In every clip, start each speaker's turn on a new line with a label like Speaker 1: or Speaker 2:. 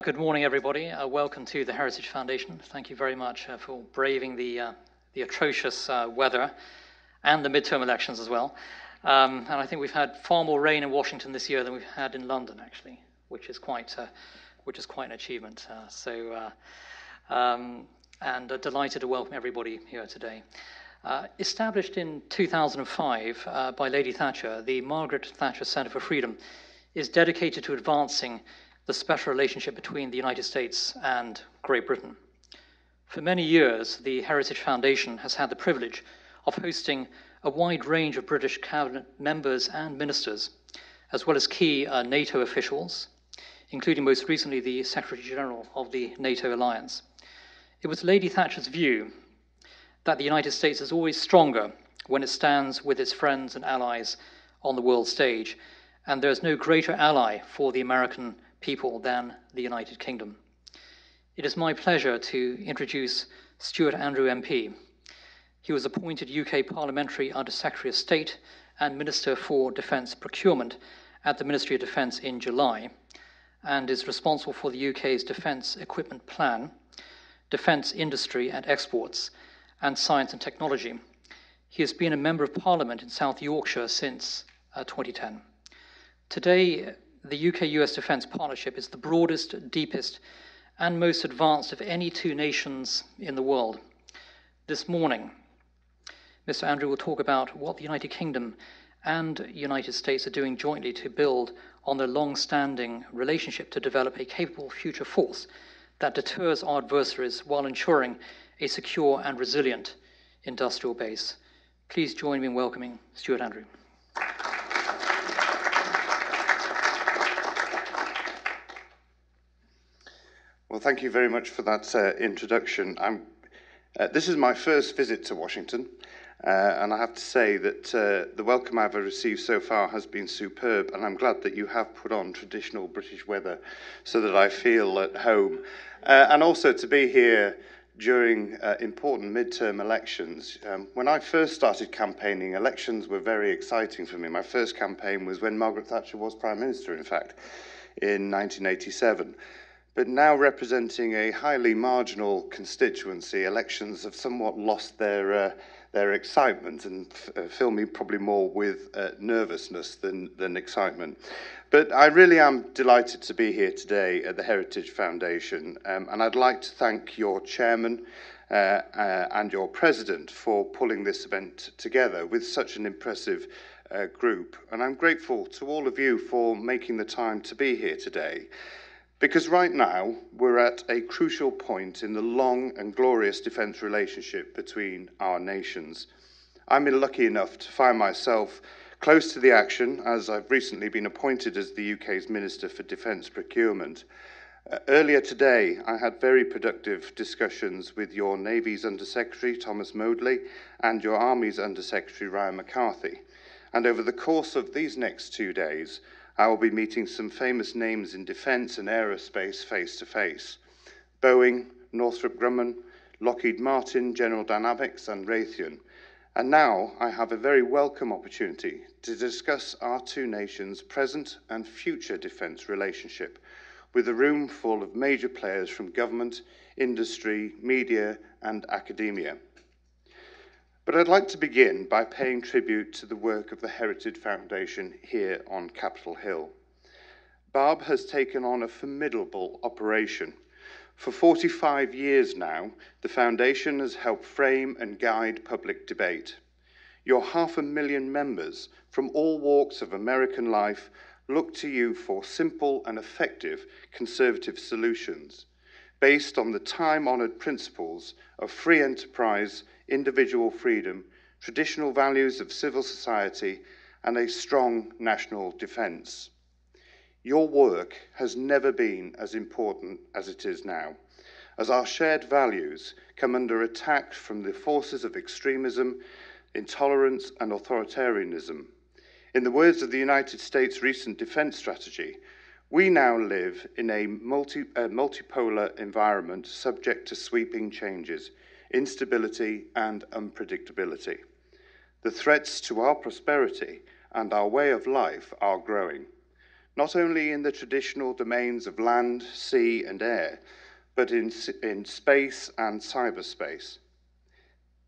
Speaker 1: Good morning, everybody. Welcome to the Heritage Foundation. Thank you very much for braving the atrocious weather and the midterm elections as well. And I think we've had far more rain in Washington this year than we've had in London, actually, which is quite an achievement. And delighted to welcome everybody here today. Established in 2005 by Lady Thatcher, the Margaret Thatcher Centre for Freedom is dedicated to advancing the special relationship between the United States and Great Britain. For many years, the Heritage Foundation has had the privilege of hosting a wide range of British cabinet members and ministers, as well as key NATO officials, including most recently the Secretary General of the NATO alliance. It was Lady Thatcher's view that the United States is always stronger when it stands with its friends and allies on the world stage, and there is no greater ally for the American people than the United Kingdom. It is my pleasure to introduce Stuart Andrew MP. He was appointed UK Parliamentary Under-Secretary of State and Minister for Defense Procurement at the Ministry of Defence in July, and is responsible for the UK's defence equipment plan, defence industry and exports, and science and technology. He has been a Member of Parliament in South Yorkshire since 2010. Today, the UK-US defence partnership is the broadest, deepest, and most advanced of any two nations in the world. This morning, Mr. Andrew will talk about what the United Kingdom and United States are doing jointly to build on their long-standing relationship to develop a capable future force that deters our adversaries while ensuring a secure and resilient industrial base. Please join me in welcoming Stuart Andrew.
Speaker 2: Well, thank you very much for that introduction. This is my first visit to Washington, and I have to say that the welcome I've received so far has been superb, and I'm glad that you have put on traditional British weather so that I feel at home. And also to be here during important midterm elections. When I first started campaigning, elections were very exciting for me. My first campaign was when Margaret Thatcher was Prime Minister, in fact, in 1987. But now representing a highly marginal constituency, elections have somewhat lost their excitement and fill me probably more with nervousness than excitement. But I really am delighted to be here today at the Heritage Foundation, and I'd like to thank your chairman and your president for pulling this event together with such an impressive group. And I'm grateful to all of you for making the time to be here today. Because right now, we're at a crucial point in the long and glorious defence relationship between our nations. I'm lucky enough to find myself close to the action, as I've recently been appointed as the UK's Minister for Defence Procurement. Earlier today, I had very productive discussions with your Navy's Under-Secretary, Thomas Modley, and your Army's Under-Secretary, Ryan McCarthy. And over the course of these next 2 days, I will be meeting some famous names in defence and aerospace face-to-face. Boeing, Northrop Grumman, Lockheed Martin, General Dynamics and Raytheon. And now I have a very welcome opportunity to discuss our two nations' present and future defence relationship with a room full of major players from government, industry, media and academia. But I'd like to begin by paying tribute to the work of the Heritage Foundation here on Capitol Hill. Barb has taken on a formidable operation. For 45 years now, the Foundation has helped frame and guide public debate. Your 500,000 members from all walks of American life look to you for simple and effective conservative solutions based on the time-honoured principles of free enterprise, individual freedom, traditional values of civil society, and a strong national defence. Your work has never been as important as it is now, as our shared values come under attack from the forces of extremism, intolerance, and authoritarianism. In the words of the United States' recent defence strategy, we now live in a multipolar environment subject to sweeping changes, instability and unpredictability. The threats to our prosperity and our way of life are growing. not only in the traditional domains of land, sea, and air, but in space and cyberspace.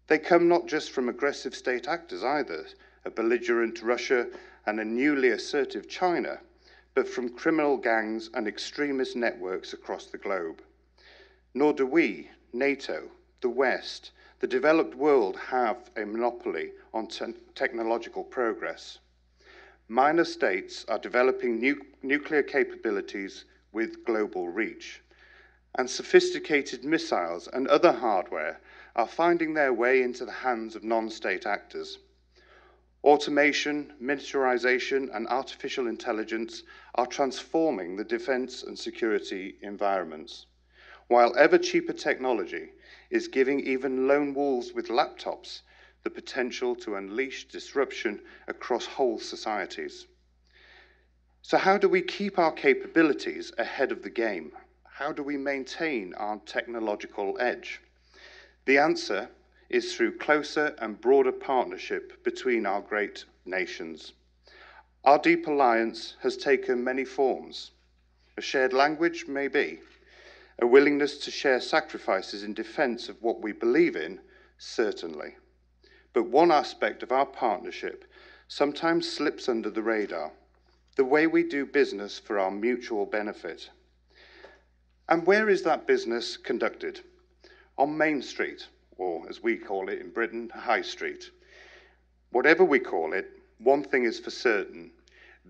Speaker 2: They come not just from aggressive state actors either, a belligerent Russia and a newly assertive China, but from criminal gangs and extremist networks across the globe. Nor do we, NATO, the West, the developed world have a monopoly on technological progress. Minor states are developing nuclear capabilities with global reach, and sophisticated missiles and other hardware are finding their way into the hands of non-state actors. Automation, miniaturization, and artificial intelligence are transforming the defense and security environments, while ever cheaper technology is giving even lone wolves with laptops the potential to unleash disruption across whole societies. So how do we keep our capabilities ahead of the game? How do we maintain our technological edge? The answer is through closer and broader partnership between our great nations. Our deep alliance has taken many forms. A shared language, maybe. A willingness to share sacrifices in defense of what we believe in, certainly. But one aspect of our partnership sometimes slips under the radar, the way we do business for our mutual benefit. And where is that business conducted? On Main Street, or as we call it in Britain, High Street. Whatever we call it, one thing is for certain.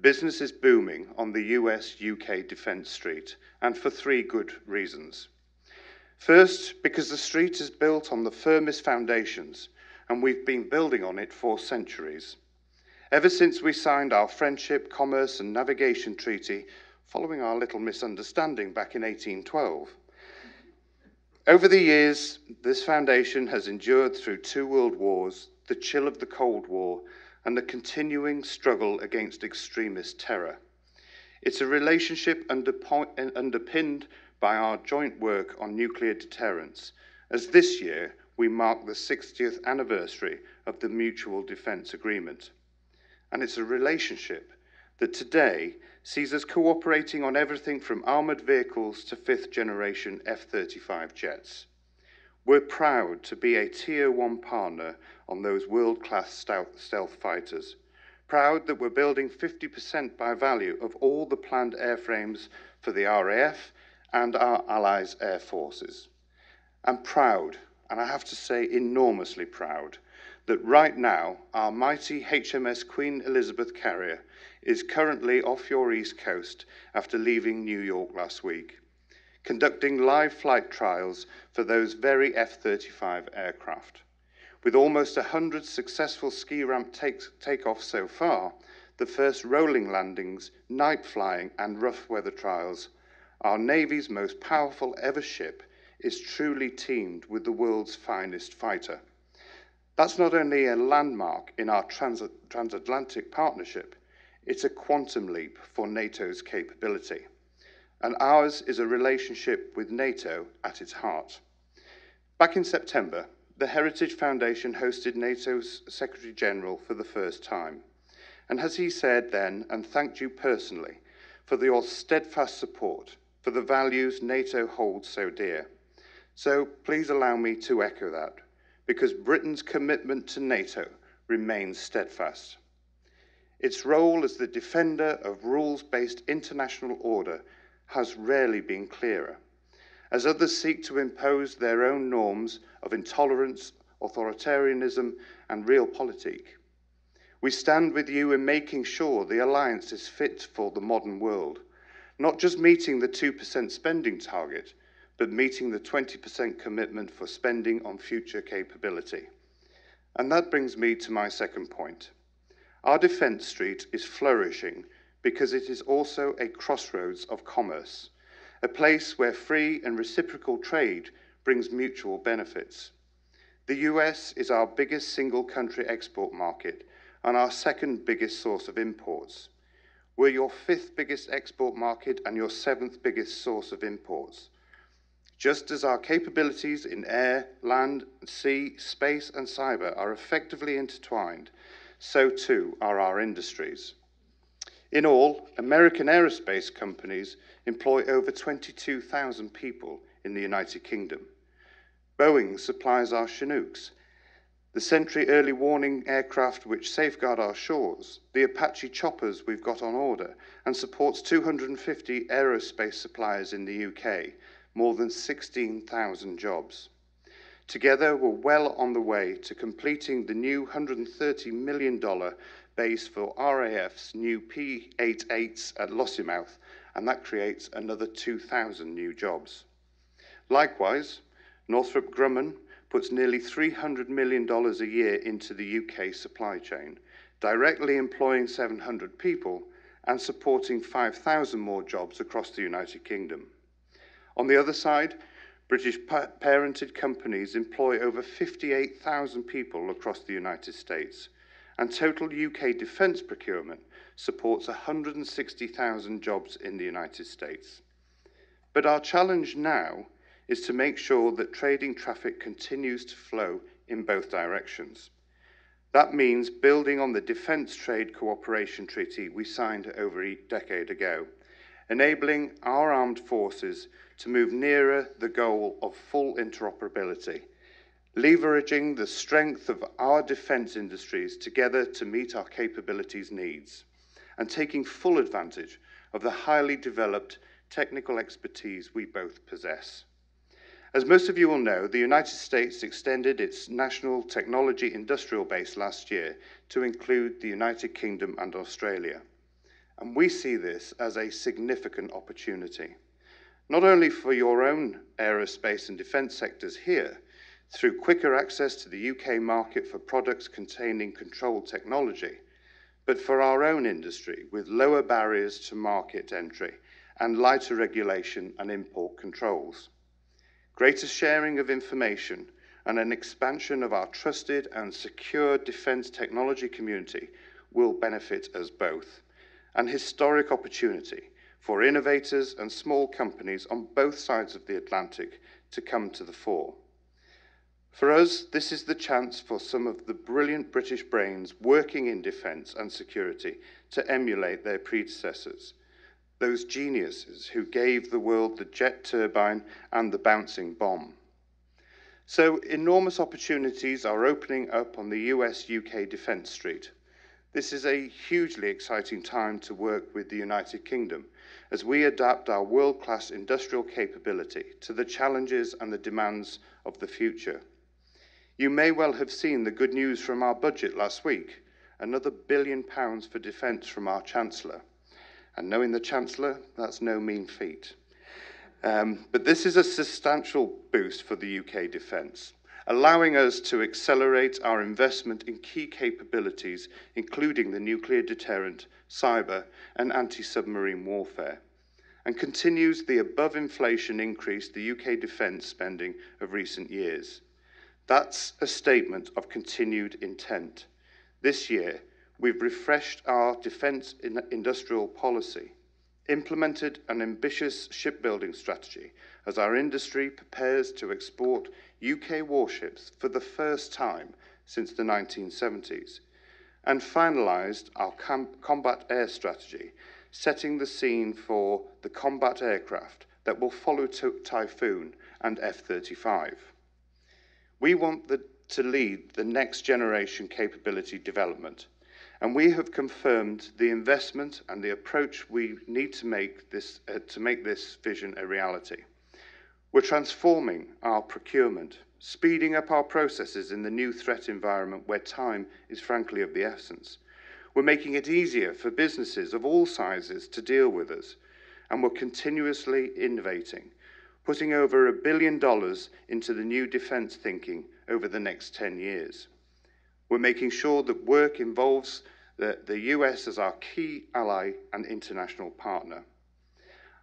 Speaker 2: Business is booming on the US-UK Defence Street, and for three good reasons. First, because the street is built on the firmest foundations, and we've been building on it for centuries. Ever since we signed our Friendship, Commerce and Navigation Treaty, following our little misunderstanding back in 1812. Over the years, this foundation has endured through 2 world wars, the chill of the Cold War, and the continuing struggle against extremist terror. It's a relationship underpinned by our joint work on nuclear deterrence, as this year we mark the 60th anniversary of the Mutual Defence Agreement. And it's a relationship that today sees us cooperating on everything from armoured vehicles to 5th generation F-35 jets. We're proud to be a Tier 1 partner on those world-class stealth fighters. Proud that we're building 50% by value of all the planned airframes for the RAF and our allies' air forces. And proud, and I have to say enormously proud, that right now our mighty HMS Queen Elizabeth carrier is currently off your East Coast after leaving New York last week, conducting live flight trials for those very F-35 aircraft. With almost 100 successful ski ramp takeoffs so far, the first rolling landings, night flying and rough weather trials, our Navy's most powerful ever ship is truly teamed with the world's finest fighter. That's not only a landmark in our transatlantic partnership, it's a quantum leap for NATO's capability. And ours is a relationship with NATO at its heart. Back in September, the Heritage Foundation hosted NATO's Secretary General for the first time. And as he said then, and thanked you personally for your steadfast support for the values NATO holds so dear. So please allow me to echo that, because Britain's commitment to NATO remains steadfast. Its role as the defender of rules-based international order has rarely been clearer, as others seek to impose their own norms of intolerance, authoritarianism, and realpolitik. We stand with you in making sure the alliance is fit for the modern world, not just meeting the 2% spending target, but meeting the 20% commitment for spending on future capability. And that brings me to my second point. Our defence street is flourishing because it is also a crossroads of commerce, a place where free and reciprocal trade brings mutual benefits. The US is our biggest single country export market and our second biggest source of imports. We're your 5th biggest export market and your 7th biggest source of imports. Just as our capabilities in air, land, sea, space, and cyber are effectively intertwined, so too are our industries. In all, American aerospace companies employ over 22,000 people in the United Kingdom. Boeing supplies our Chinooks, the Sentry early warning aircraft which safeguard our shores, the Apache choppers we've got on order, and supports 250 aerospace suppliers in the UK, more than 16,000 jobs. Together, we're well on the way to completing the new $130 million base for RAF's new P-88s at Lossiemouth, and that creates another 2,000 new jobs. Likewise, Northrop Grumman puts nearly $300 million a year into the UK supply chain, directly employing 700 people and supporting 5,000 more jobs across the United Kingdom. On the other side, British parented companies employ over 58,000 people across the United States, and total UK defence procurement supports 160,000 jobs in the United States. But our challenge now is to make sure that trading traffic continues to flow in both directions. That means building on the Defence Trade Cooperation Treaty we signed over a decade ago, enabling our armed forces to move nearer the goal of full interoperability, leveraging the strength of our defence industries together to meet our capabilities needs, and taking full advantage of the highly developed technical expertise we both possess. As most of you will know, the United States extended its national technology industrial base last year to include the United Kingdom and Australia. And we see this as a significant opportunity, not only for your own aerospace and defence sectors here, through quicker access to the UK market for products containing controlled technology, but for our own industry with lower barriers to market entry and lighter regulation and import controls. Greater sharing of information and an expansion of our trusted and secure defence technology community will benefit us both, an historic opportunity for innovators and small companies on both sides of the Atlantic to come to the fore. For us, this is the chance for some of the brilliant British brains working in defence and security to emulate their predecessors, those geniuses who gave the world the jet turbine and the bouncing bomb. So enormous opportunities are opening up on the US-UK defence street. This is a hugely exciting time to work with the United Kingdom as we adapt our world-class industrial capability to the challenges and the demands of the future. You may well have seen the good news from our budget last week, another £1 billion for defence from our Chancellor. And knowing the Chancellor, that's no mean feat. But this is a substantial boost for the UK defence, allowing us to accelerate our investment in key capabilities, including the nuclear deterrent, cyber, and anti-submarine warfare, and continues the above-inflation increase the UK defence spending of recent years. That's a statement of continued intent. This year, we've refreshed our defence industrial policy, implemented an ambitious shipbuilding strategy as our industry prepares to export UK warships for the first time since the 1970s, and finalised our combat air strategy, setting the scene for the combat aircraft that will follow Typhoon and F-35. We want to lead the next generation capability development, and we have confirmed the investment and the approach we need to make this vision a reality. We're transforming our procurement, speeding up our processes in the new threat environment where time is frankly of the essence. We're making it easier for businesses of all sizes to deal with us, and we're continuously innovating, putting over $1 billion into the new defence thinking over the next 10 years. We're making sure that work involves the US as our key ally and international partner.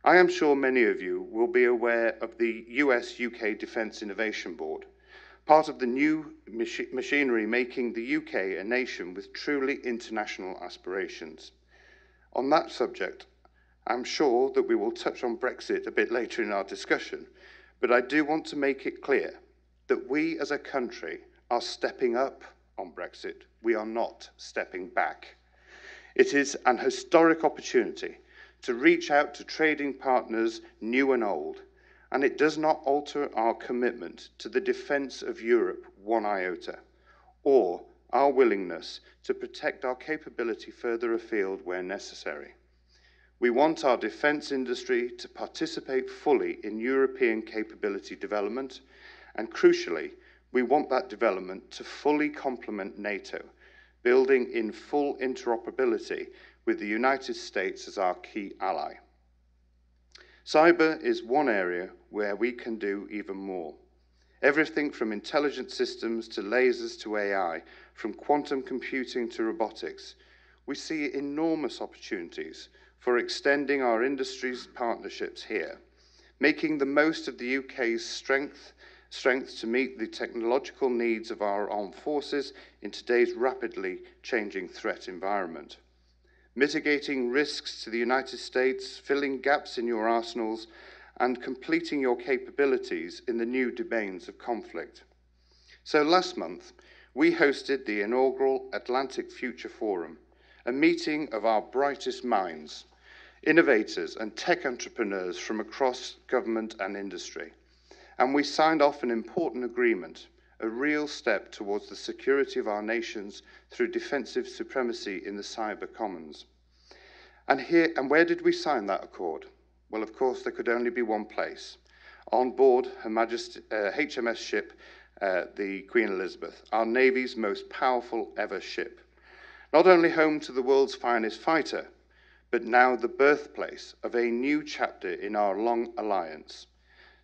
Speaker 2: I am sure many of you will be aware of the US-UK Defence Innovation Board, part of the new machinery making the UK a nation with truly international aspirations. On that subject, I'm sure that we will touch on Brexit a bit later in our discussion, but I do want to make it clear that we as a country are stepping up on Brexit. We are not stepping back. It is an historic opportunity to reach out to trading partners new and old, and it does not alter our commitment to the defence of Europe one iota, or our willingness to protect our capability further afield where necessary. We want our defence industry to participate fully in European capability development, and crucially, we want that development to fully complement NATO, building in full interoperability with the United States as our key ally. Cyber is one area where we can do even more. Everything from intelligent systems to lasers to AI, from quantum computing to robotics, we see enormous opportunities for extending our industry's partnerships here, making the most of the UK's strength to meet the technological needs of our armed forces in today's rapidly changing threat environment. Mitigating risks to the United States, filling gaps in your arsenals, and completing your capabilities in the new domains of conflict. So last month, we hosted the inaugural Atlantic Future Forum, a meeting of our brightest minds, innovators and tech entrepreneurs from across government and industry. And we signed off an important agreement, a real step towards the security of our nations through defensive supremacy in the cyber commons. And where did we sign that accord? Well, of course, there could only be one place. On board Her Majesty, HMS ship, the Queen Elizabeth, our Navy's most powerful ever ship. Not only home to the world's finest fighter, but now the birthplace of a new chapter in our long alliance.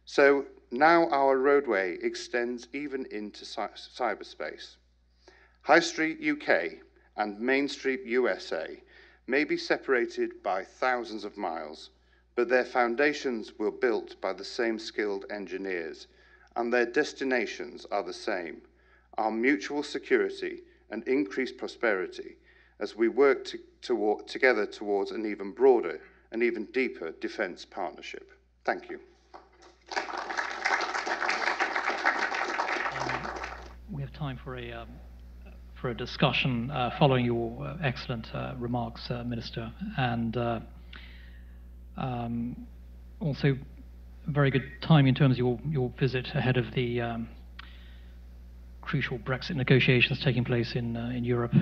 Speaker 2: So now our roadway extends even into cyberspace. High Street UK and Main Street USA may be separated by thousands of miles, but their foundations were built by the same skilled engineers, and their destinations are the same, our mutual security and increased prosperity as we work together towards an even broader and even deeper defence partnership. Thank you.
Speaker 1: We have time for a discussion following your excellent remarks, Minister, and also very good time in terms of your visit ahead of the crucial Brexit negotiations taking place in Europe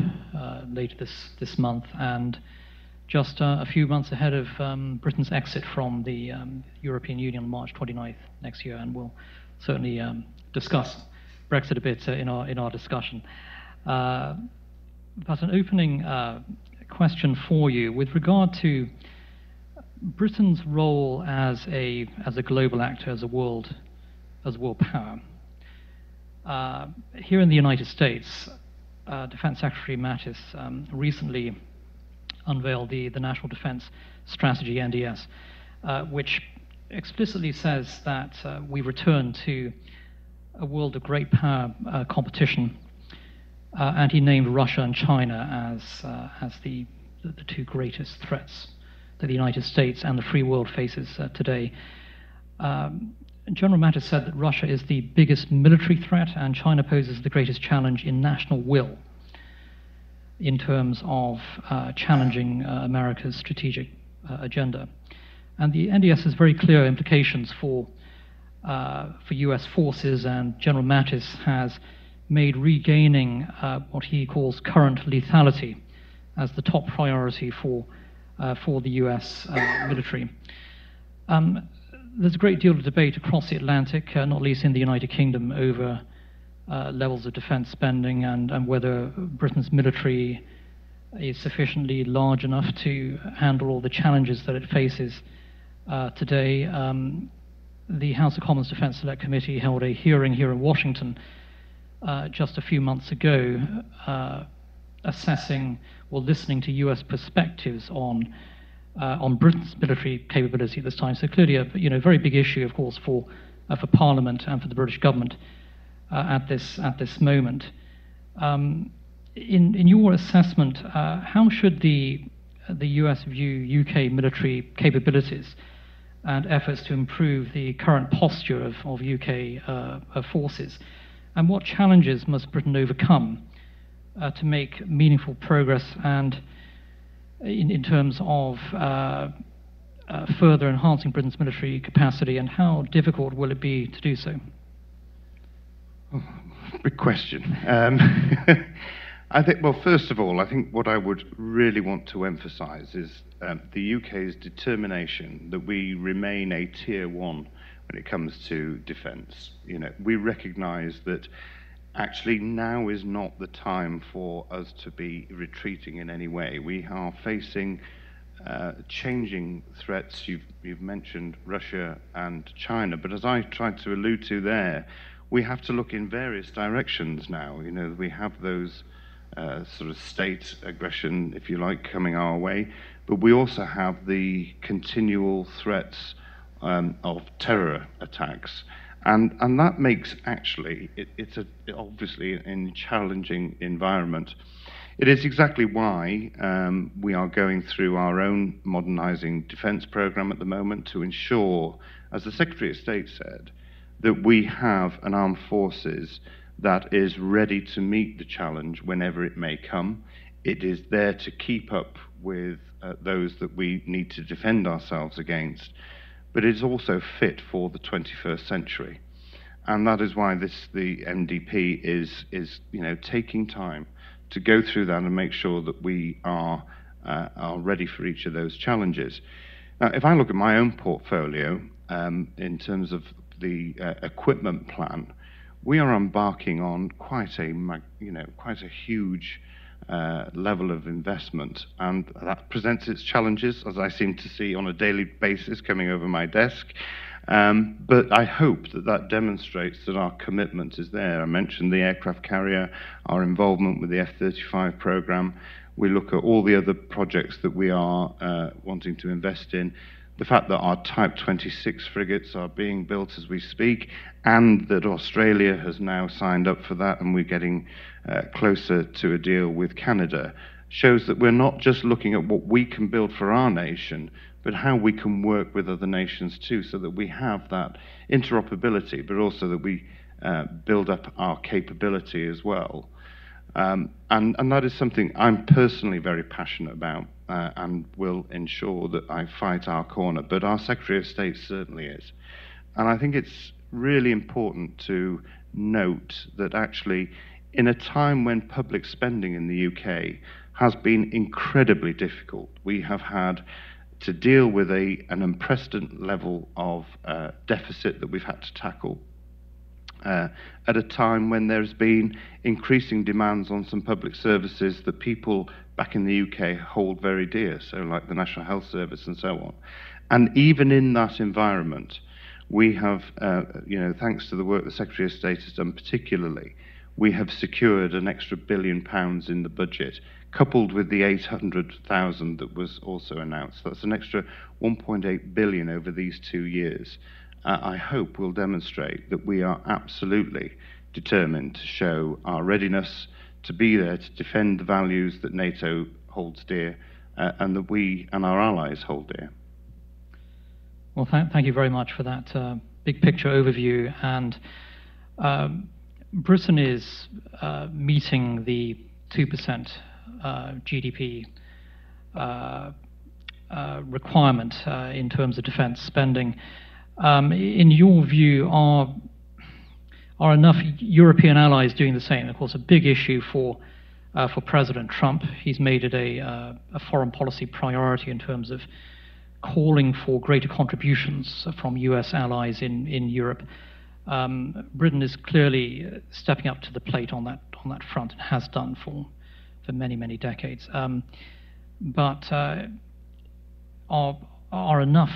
Speaker 1: later this month, and just a few months ahead of Britain's exit from the European Union on March 29th next year, and we'll certainly discuss Brexit a bit in our discussion. But an opening question for you with regard to Britain's role as a global actor, as a world power. Here in the United States, Defense Secretary Mattis recently unveiled the National Defense Strategy, NDS, which explicitly says that we return to a world of great power competition, and he named Russia and China as the two greatest threats that the United States and the free world faces today. General Mattis said that Russia is the biggest military threat and China poses the greatest challenge in national will in terms of challenging America's strategic agenda. And the NDS has very clear implications for US forces, and General Mattis has made regaining what he calls current lethality as the top priority for the US military. There's a great deal of debate across the Atlantic, not least in the United Kingdom, over levels of defense spending and whether Britain's military is sufficiently large enough to handle all the challenges that it faces today. The House of Commons Defense Select Committee held a hearing here in Washington just a few months ago, assessing or listening to US perspectives on Britain's military capability at this time. So clearly a very big issue, of course, for Parliament and for the British government at this moment. In your assessment, how should the US view UK military capabilities and efforts to improve the current posture of UK forces? And what challenges must Britain overcome to make meaningful progress and in terms of further enhancing Britain's military capacity, and how difficult will it be to do so?
Speaker 2: Oh, big question. I think, well, first of all, I think what I would really want to emphasise is the UK's determination that we remain a tier one when it comes to defence. You know, we recognise that actually now is not the time for us to be retreating in any way. We are facing changing threats. You've mentioned Russia and China, but as I tried to allude to there, we have to look in various directions now. You know, we have those sort of state aggression, if you like, coming our way, but we also have the continual threats of terror attacks. And that makes actually, it's obviously in a challenging environment. It is exactly why we are going through our own modernising defence programme at the moment to ensure, as the Secretary of State said, that we have an armed forces that is ready to meet the challenge whenever it may come. It is there to keep up with those that we need to defend ourselves against, but it is also fit for the 21st century. And that is why the MDP is taking time to go through that and make sure that we are ready for each of those challenges. Now, if I look at my own portfolio, in terms of the equipment plan, we are embarking on quite a huge level of investment, and that presents its challenges, as I seem to see on a daily basis coming over my desk. But I hope that demonstrates that our commitment is there. I mentioned the aircraft carrier, our involvement with the F-35 program. We look at all the other projects that we are wanting to invest in. The fact that our Type 26 frigates are being built as we speak, and that Australia has now signed up for that, and we're getting closer to a deal with Canada, shows that we're not just looking at what we can build for our nation, but how we can work with other nations too, so that we have that interoperability, but also that we build up our capability as well. And that is something I'm personally very passionate about, and will ensure that I fight our corner, but our Secretary of State certainly is. And I think it's really important to note that actually, in a time when public spending in the UK has been incredibly difficult, we have had to deal with an unprecedented level of deficit that we've had to tackle at a time when there's been increasing demands on some public services that people back in the UK hold very dear, so like the National Health Service and so on. And even in that environment, we have, thanks to the work the Secretary of State has done particularly, we have secured an extra £1 billion in the budget, coupled with the 800,000 that was also announced. That's an extra 1.8 billion over these 2 years. I hope will demonstrate that we are absolutely determined to show our readiness to be there to defend the values that NATO holds dear, and that we and our allies hold dear.
Speaker 1: Well, thank you very much for that big picture overview. And Britain is meeting the 2% GDP requirement in terms of defense spending. In your view, are enough European allies doing the same? Of course, a big issue for President Trump. He's made it a foreign policy priority in terms of calling for greater contributions from US allies in Europe. Britain is clearly stepping up to the plate on that front, and has done for many decades. But are enough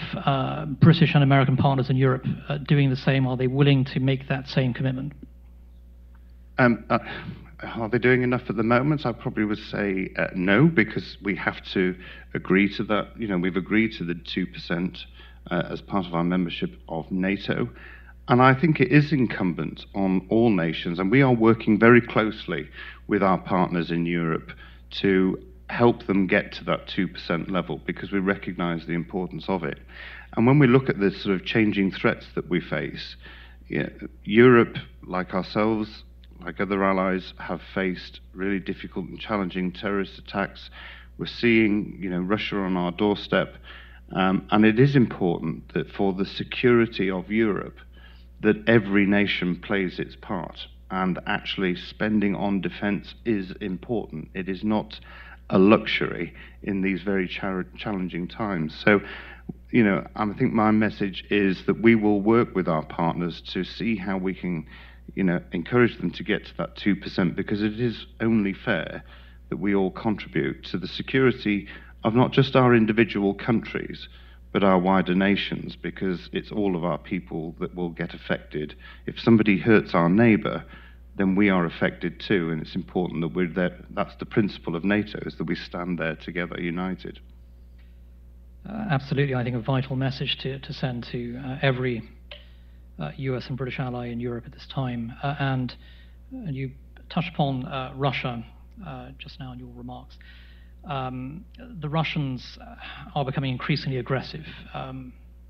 Speaker 1: British and American partners in Europe doing the same? Are they willing to make that same commitment?
Speaker 2: Are they doing enough at the moment? I probably would say no, because we have to agree to that. You know, we've agreed to the 2% as part of our membership of NATO. And I think it is incumbent on all nations, and we are working very closely with our partners in Europe to help them get to that 2% level, because we recognise the importance of it. And when we look at the sort of changing threats that we face, Europe, like ourselves, like other allies, have faced really difficult and challenging terrorist attacks. We're seeing, Russia on our doorstep, and it is important that for the security of Europe, that every nation plays its part. And actually, spending on defence is important. It is not a luxury in these very challenging times. So, I think my message is that we will work with our partners to see how we can, encourage them to get to that 2%, because it is only fair that we all contribute to the security of not just our individual countries, but our wider nations, because it's all of our people that will get affected. If somebody hurts our neighbour, then we are affected too, and it's important that we're there. That's the principle of NATO, is that we stand there together, united.
Speaker 1: Absolutely, I think a vital message to send to every US and British ally in Europe at this time. And you touched upon Russia just now in your remarks. The Russians are becoming increasingly aggressive.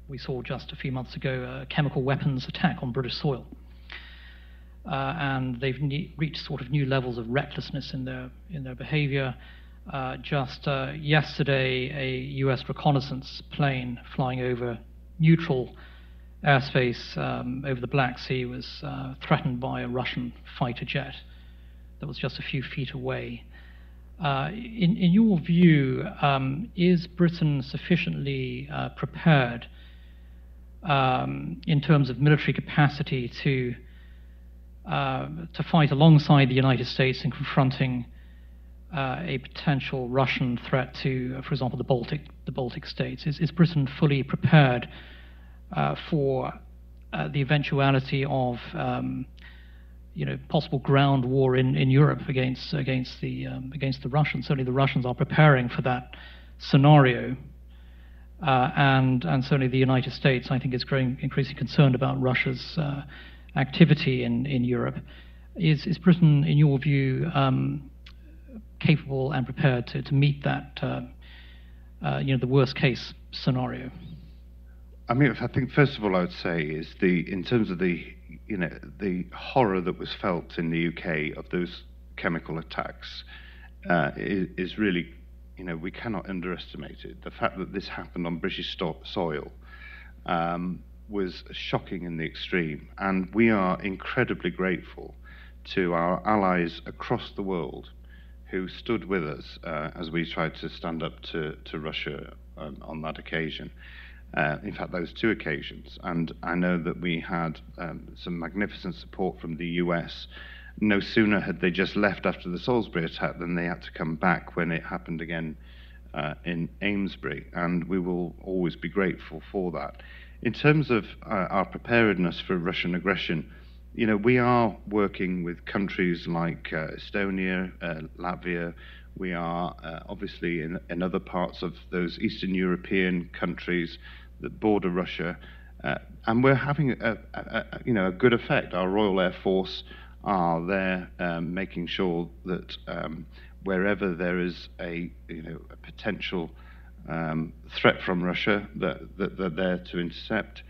Speaker 1: We saw just a few months ago a chemical weapons attack on British soil. And they've reached sort of new levels of recklessness in their behavior. Just yesterday, a US reconnaissance plane flying over neutral airspace over the Black Sea was threatened by a Russian fighter jet that was just a few feet away. In your view, is Britain sufficiently prepared in terms of military capacity to fight alongside the United States in confronting a potential Russian threat to, for example, the Baltic states? Is Britain fully prepared for the eventuality of possible ground war in Europe against the Russians? Certainly, the Russians are preparing for that scenario, and certainly the United States, I think, is growing increasingly concerned about Russia's activity in Europe. Is Britain, in your view, capable and prepared to meet that, the worst case scenario?
Speaker 2: I mean, I think first of all, I would say is in terms of the horror that was felt in the UK of those chemical attacks is really, we cannot underestimate it. The fact that this happened on British soil was shocking in the extreme, and we are incredibly grateful to our allies across the world who stood with us as we tried to stand up to Russia on that occasion. In fact, those two occasions. And I know that we had some magnificent support from the US. No sooner had they just left after the Salisbury attack than they had to come back when it happened again in Amesbury. And we will always be grateful for that. In terms of our preparedness for Russian aggression, we are working with countries like Estonia, Latvia. We are obviously in other parts of those Eastern European countries that border Russia, and we're having a good effect. Our Royal Air Force are there, making sure that wherever there is a potential threat from Russia, that they're there to intercept.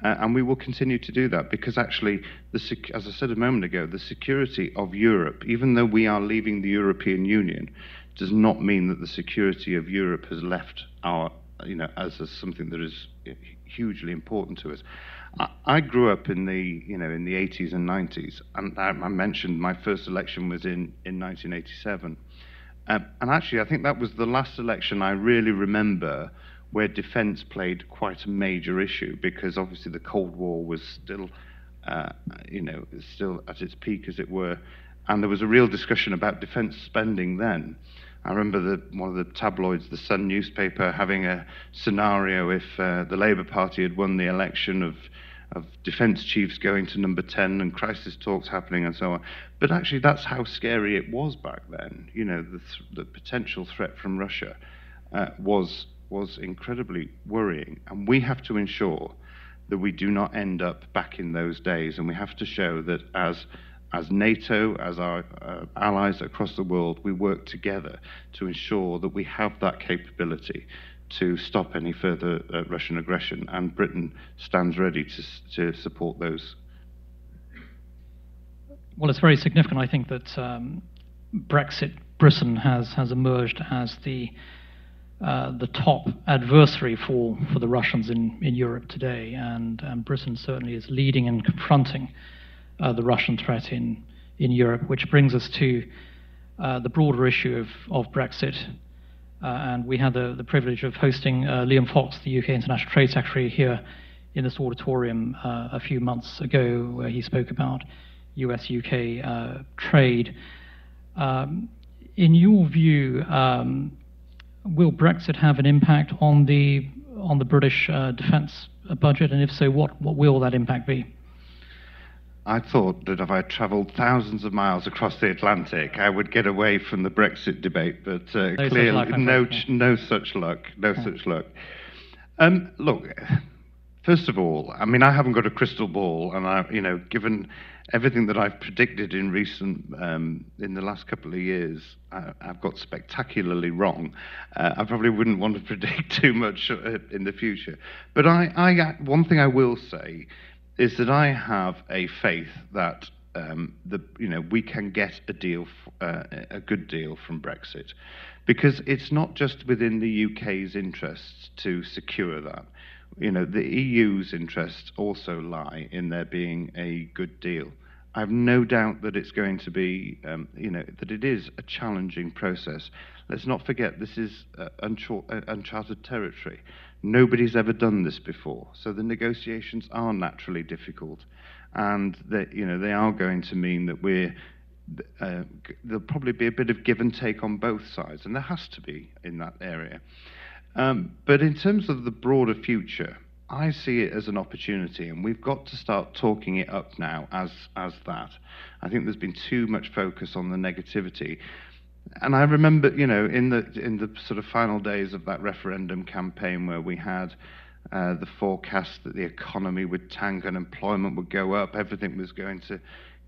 Speaker 2: And we will continue to do that, because actually, as I said a moment ago, the security of Europe, even though we are leaving the European Union, does not mean that the security of Europe has left our, as something that is hugely important to us. I grew up in the 80s and 90s, and I mentioned my first election was in 1987. And actually, I think that was the last election I really remember where defence played quite a major issue, because obviously the Cold War was still, still at its peak, as it were, and there was a real discussion about defence spending then. I remember one of the tabloids, the Sun newspaper, having a scenario if the Labour Party had won the election of defence chiefs going to number 10 and crisis talks happening and so on. But actually, that's how scary it was back then. The potential threat from Russia was incredibly worrying, and we have to ensure that we do not end up back in those days, and we have to show that as NATO, as our allies across the world, we work together to ensure that we have that capability to stop any further Russian aggression, and Britain stands ready to support those.
Speaker 1: Well, it's very significant, I think, that Brexit Britain has emerged as the top adversary for the Russians in Europe today, and Britain certainly is leading and confronting the Russian threat in Europe, which brings us to the broader issue of Brexit. And we had the privilege of hosting Liam Fox, the UK International Trade Secretary, here in this auditorium a few months ago, where he spoke about US-UK trade. In your view, will Brexit have an impact on the British defence budget, and if so, what will that impact be?
Speaker 2: I thought that if I travelled thousands of miles across the Atlantic, I would get away from the Brexit debate, but clearly no such luck. Look, first of all, I mean, I haven't got a crystal ball, and given everything that I've predicted in in the last couple of years, I've got spectacularly wrong. I probably wouldn't want to predict too much in the future. But one thing I will say is that I have a faith that we can get a good deal from Brexit, because it's not just within the UK's interests to secure that. The EU's interests also lie in there being a good deal. I have no doubt that it's going to be, that it is a challenging process. Let's not forget, this is uncharted territory. Nobody's ever done this before, so the negotiations are naturally difficult, and they are going to mean that there'll probably be a bit of give and take on both sides, and there has to be in that area. But in terms of the broader future, I see it as an opportunity, and we've got to start talking it up now as that. I think there's been too much focus on the negativity. And I remember, in the sort of final days of that referendum campaign, where we had the forecast that the economy would tank, unemployment would go up, everything was going to,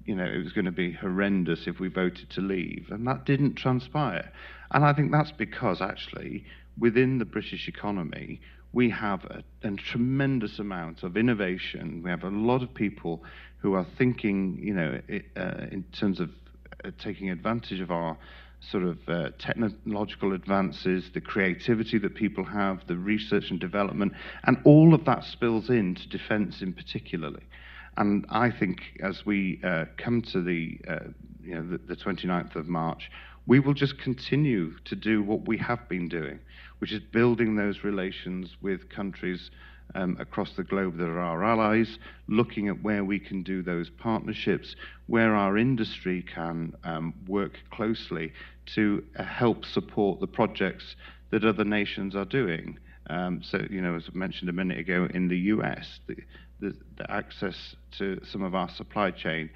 Speaker 2: it was going to be horrendous if we voted to leave, and that didn't transpire. And I think that's because actually, within the British economy, we have a tremendous amount of innovation. We have a lot of people who are thinking, in terms of taking advantage of our sort of technological advances, the creativity that people have, the research and development, and all of that spills into defence in particularly. And I think as we come to the 29th of March, we will just continue to do what we have been doing, which is building those relations with countries across the globe that are our allies, looking at where we can do those partnerships, where our industry can work closely to help support the projects that other nations are doing. So, as I mentioned a minute ago, in the US, the access to some of our supply chain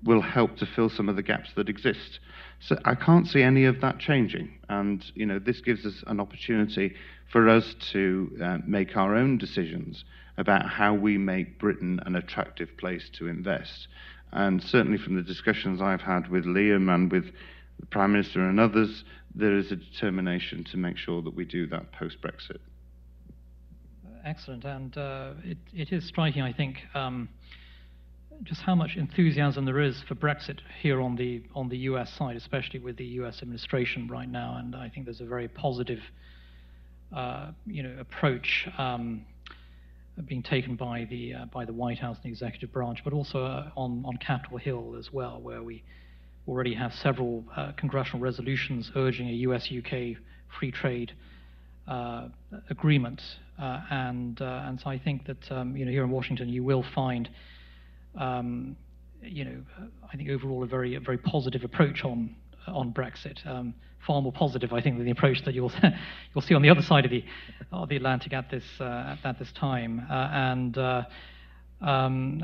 Speaker 2: will help to fill some of the gaps that exist. So I can't see any of that changing. And, this gives us an opportunity for us to make our own decisions about how we make Britain an attractive place to invest. And certainly from the discussions I've had with Liam and with the Prime Minister and others, there is a determination to make sure that we do that post-Brexit.
Speaker 1: Excellent. And it is striking, I think, just how much enthusiasm there is for Brexit here on the US side, especially with the US administration right now. And I think there's a very positive, approach being taken by the White House and the executive branch, but also on Capitol Hill as well, where we already have several congressional resolutions urging a US-UK free trade agreement. And so I think that here in Washington you will find. I think overall a very positive approach on Brexit, far more positive, I think, than the approach that you'll see on the other side of the Atlantic at this time. And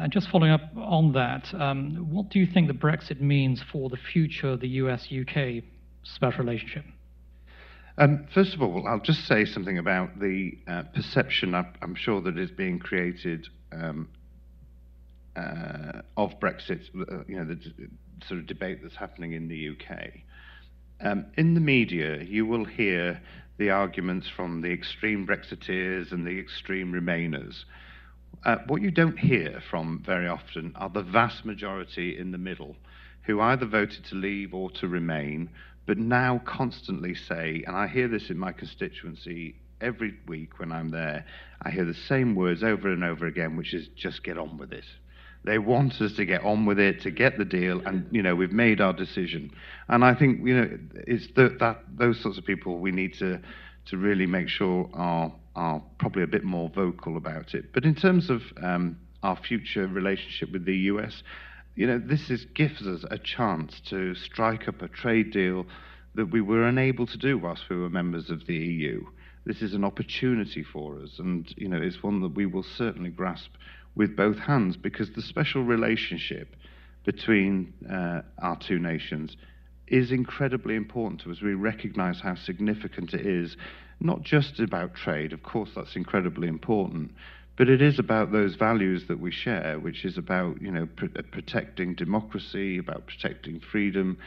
Speaker 1: just following up on that, what do you think that Brexit means for the future of the US-UK special relationship?
Speaker 2: First of all, I'll just say something about the perception I'm sure that is being created of Brexit, the sort of debate that's happening in the UK. In the media, you will hear the arguments from the extreme Brexiteers and the extreme Remainers. What you don't hear from very often are the vast majority in the middle, who either voted to leave or to remain,
Speaker 3: but now constantly say, and I hear this in my constituency every week when I'm there, I hear the same words over and over again, which is just get on with it. They want us to get on with it, to get the deal, and we've made our decision. And I think it's that those sorts of people we need to really make sure are probably a bit more vocal about it. But in terms of our future relationship with the US, this gives us a chance to strike up a trade deal that we were unable to do whilst we were members of the EU. This is an opportunity for us, and it's one that we will certainly grasp with both hands, because the special relationship between our two nations is incredibly important to us. We recognise how significant it is, not just about trade, of course that's incredibly important, but it is about those values that we share, which is about protecting democracy, about protecting freedom,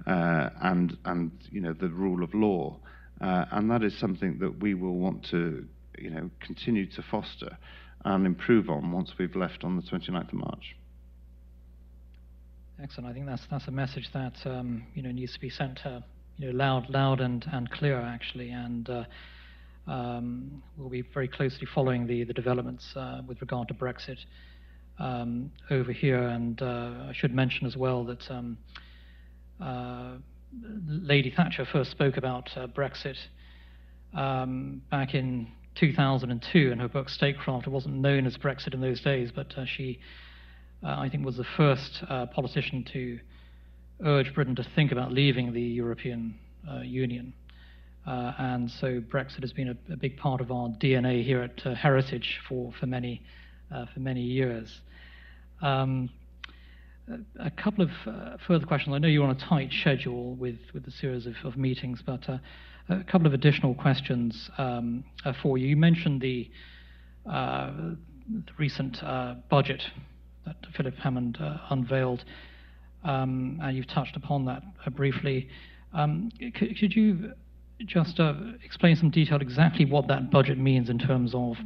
Speaker 3: and the rule of law, and that is something that we will want to continue to foster and improve on once we've left on the 29th of March.
Speaker 1: Excellent. I think that's a message that needs to be sent loud and clear, actually, and we'll be very closely following the developments with regard to Brexit over here. And I should mention as well that Lady Thatcher first spoke about Brexit back in 2002 in her book Statecraft. It wasn't known as Brexit in those days, but she, I think, was the first politician to urge Britain to think about leaving the European Union. And so Brexit has been a big part of our DNA here at Heritage for many years. A couple of further questions. I know you're on a tight schedule with the series of meetings, but a couple of additional questions for you. You mentioned the recent budget that Philip Hammond unveiled, and you've touched upon that briefly. Could you just explain some detail exactly what that budget means in terms of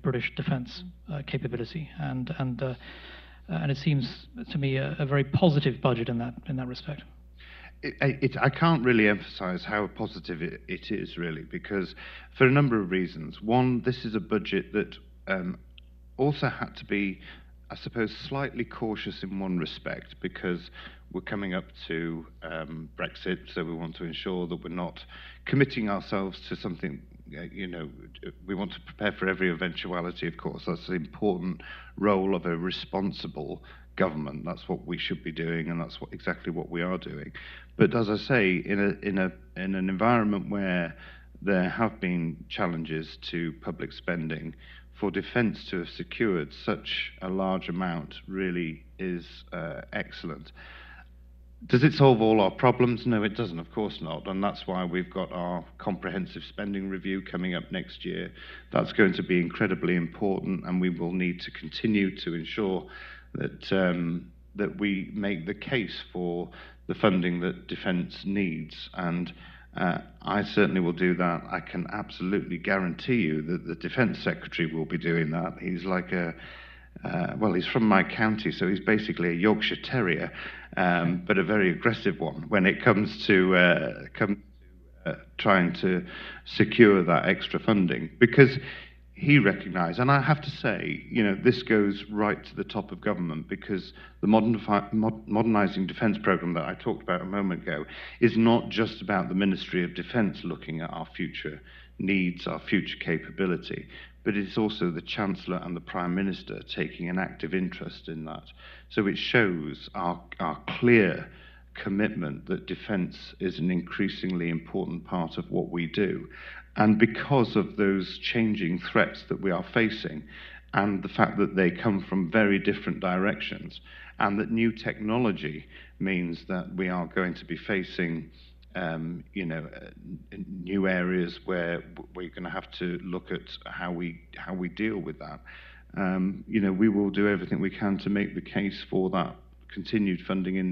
Speaker 1: British defence capability, and it seems to me a very positive budget in that respect.
Speaker 3: I can't really emphasise how positive it is, really, because for a number of reasons. One, this is a budget that also had to be, I suppose, slightly cautious in one respect, because we're coming up to Brexit, so we want to ensure that we're not committing ourselves to something. We want to prepare for every eventuality, of course. That's the important role of a responsible government. That's what we should be doing, and that's exactly what we are doing. But as I say, in an environment where there have been challenges to public spending, for defence to have secured such a large amount really is excellent. Does it solve all our problems? No, it doesn't, of course not, and that's why we've got our comprehensive spending review coming up next year. That's going to be incredibly important, and we will need to continue to ensure that we make the case for the funding that defence needs, and I certainly will do that. I can absolutely guarantee you that the Defence Secretary will be doing that. He's like he's from my county, so he's basically a Yorkshire Terrier, but a very aggressive one when it comes to trying to secure that extra funding, because he recognised, and I have to say, this goes right to the top of government, because the modernising defence programme that I talked about a moment ago is not just about the Ministry of Defence looking at our future needs, our future capability, but it's also the Chancellor and the Prime Minister taking an active interest in that. So it shows our clear commitment that defence is an increasingly important part of what we do. And because of those changing threats that we are facing, and the fact that they come from very different directions, and that new technology means that we are going to be facing new areas where we're going to have to look at how we deal with that. We will do everything we can to make the case for that continued funding in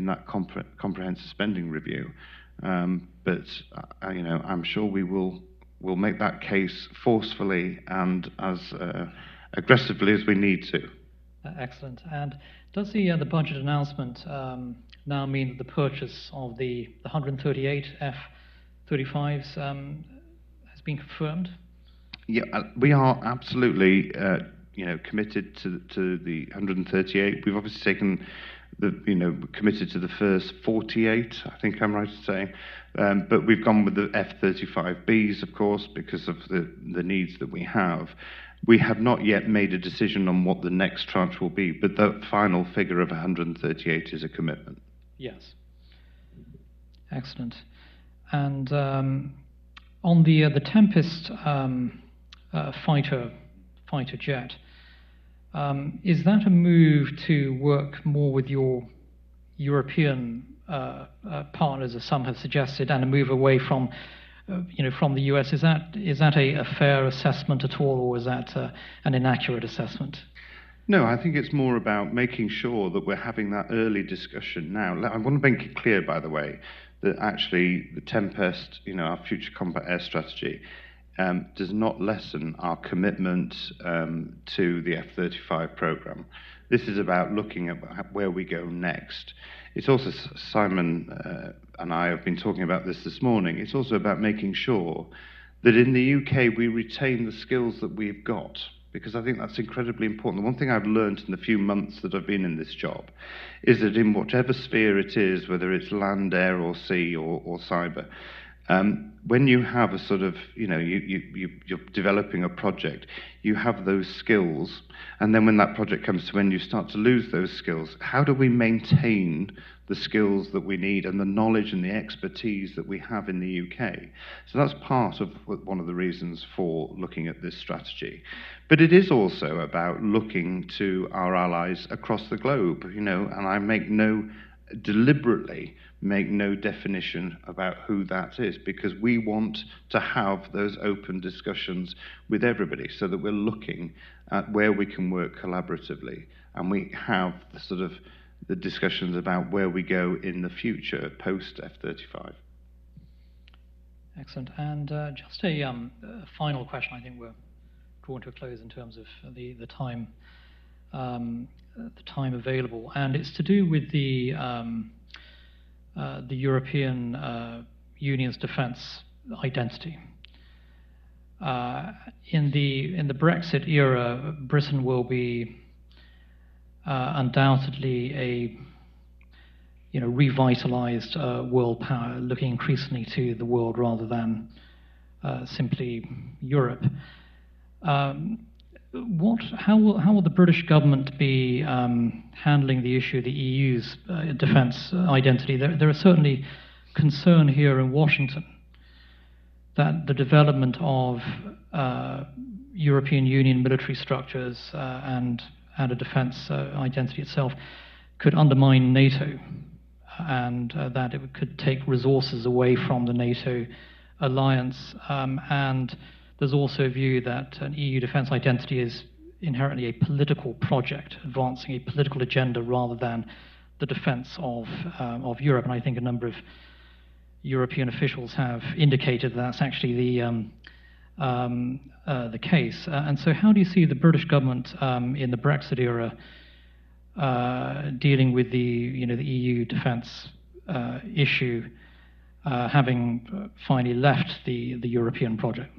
Speaker 3: that comprehensive spending review. But I'm sure we'll make that case forcefully and as aggressively as we need to.
Speaker 1: Excellent. And does the budget announcement now mean that the purchase of the 138 F-35s has been confirmed?
Speaker 3: Yeah, we are absolutely, committed to the 138. We've obviously taken committed to the first 48. I think I'm right in saying, but we've gone with the F-35Bs, of course, because of the needs that we have. We have not yet made a decision on what the next tranche will be, but the final figure of 138 is a commitment.
Speaker 1: Yes. Excellent. And on the Tempest fighter jet, is that a move to work more with your European partners, as some have suggested, and a move away from from the US? Is that a fair assessment at all, or is that an inaccurate assessment?
Speaker 3: No, I think it's more about making sure that we're having that early discussion now. I want to make it clear, by the way, that actually the Tempest, our future combat air strategy, does not lessen our commitment to the F-35 program. This is about looking at where we go next. It's also, Simon and I have been talking about this morning, it's also about making sure that in the UK we retain the skills that we've got, because I think that's incredibly important. The one thing I've learned in the few months that I've been in this job is that in whatever sphere it is, whether it's land, air or sea or cyber, when you have a sort of, you're developing a project, you have those skills, and then when that project comes to end, you start to lose those skills. How do we maintain the skills that we need and the knowledge and the expertise that we have in the UK? So that's part of one of the reasons for looking at this strategy. But it is also about looking to our allies across the globe, and I deliberately make no definition about who that is, because we want to have those open discussions with everybody so that we're looking at where we can work collaboratively, and we have the discussions about where we go in the future post F-35.
Speaker 1: Excellent. And just a final question. I think we're drawn to a close in terms of the time available, and it's to do with the European Union's defence identity. In the Brexit era, Britain will be undoubtedly a revitalised world power, looking increasingly to the world rather than simply Europe. How will the British government be handling the issue of the EU's defence identity? There is certainly concern here in Washington that the development of European Union military structures and a defence identity itself could undermine NATO, and that it could take resources away from the NATO alliance. And there's also a view that an EU defence identity is inherently a political project, advancing a political agenda rather than the defence of Europe. And I think a number of European officials have indicated that's actually the case. And so how do you see the British government in the Brexit era dealing with the EU defence issue, having finally left the European project?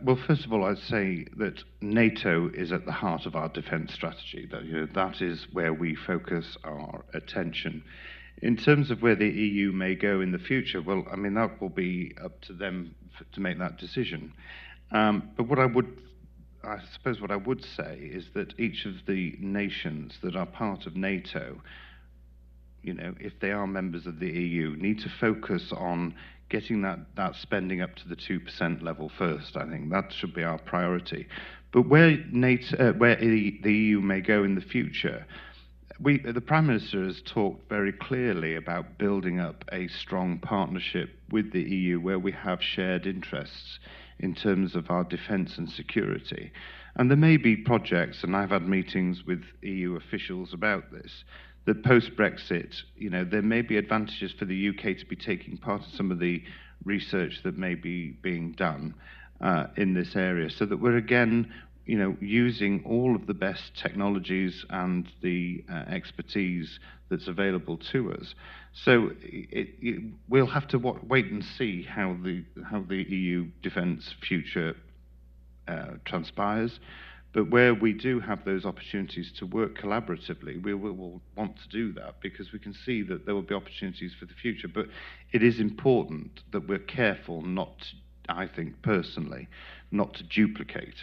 Speaker 3: Well, first of all, I'd say that NATO is at the heart of our defence strategy. That is where we focus our attention. In terms of where the EU may go in the future, well, I mean, that will be up to them to make that decision. But what I suppose what I would say is that each of the nations that are part of NATO, if they are members of the EU, need to focus on getting that spending up to the 2% level first. I think that should be our priority. But where the EU may go in the future, the Prime Minister has talked very clearly about building up a strong partnership with the EU where we have shared interests in terms of our defence and security. And there may be projects, and I've had meetings with EU officials about this, that post-Brexit, there may be advantages for the UK to be taking part in some of the research that may be being done in this area, so that we're again, using all of the best technologies and the expertise that's available to us. So we'll have to wait and see how the EU defence future transpires. But where we do have those opportunities to work collaboratively, we will want to do that, because we can see that there will be opportunities for the future. But it is important that we're careful not to, I think personally, not to duplicate.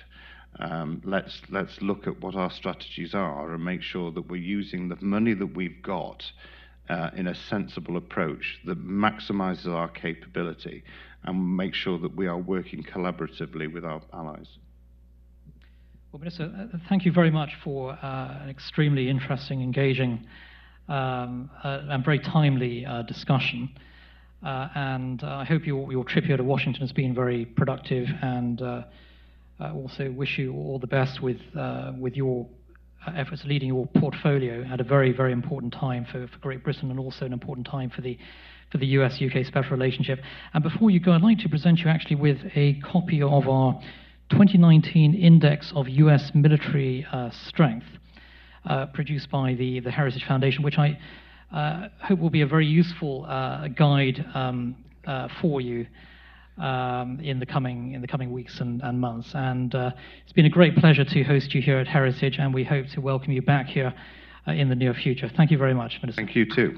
Speaker 3: Let's look at what our strategies are and make sure that we're using the money that we've got in a sensible approach that maximises our capability, and make sure that we are working collaboratively with our allies.
Speaker 1: Well, Minister, thank you very much for an extremely interesting, engaging, and very timely discussion. And I hope your trip here to Washington has been very productive, and also wish you all the best with your efforts leading your portfolio at a very, very important time for Great Britain, and also an important time for the US-UK special relationship. And before you go, I'd like to present you actually with a copy of our 2019 Index of US Military Strength, produced by the Heritage Foundation, which I hope will be a very useful guide for you in the coming weeks and months. And it's been a great pleasure to host you here at Heritage, and we hope to welcome you back here in the near future. Thank you very much, Minister.
Speaker 3: Thank you too.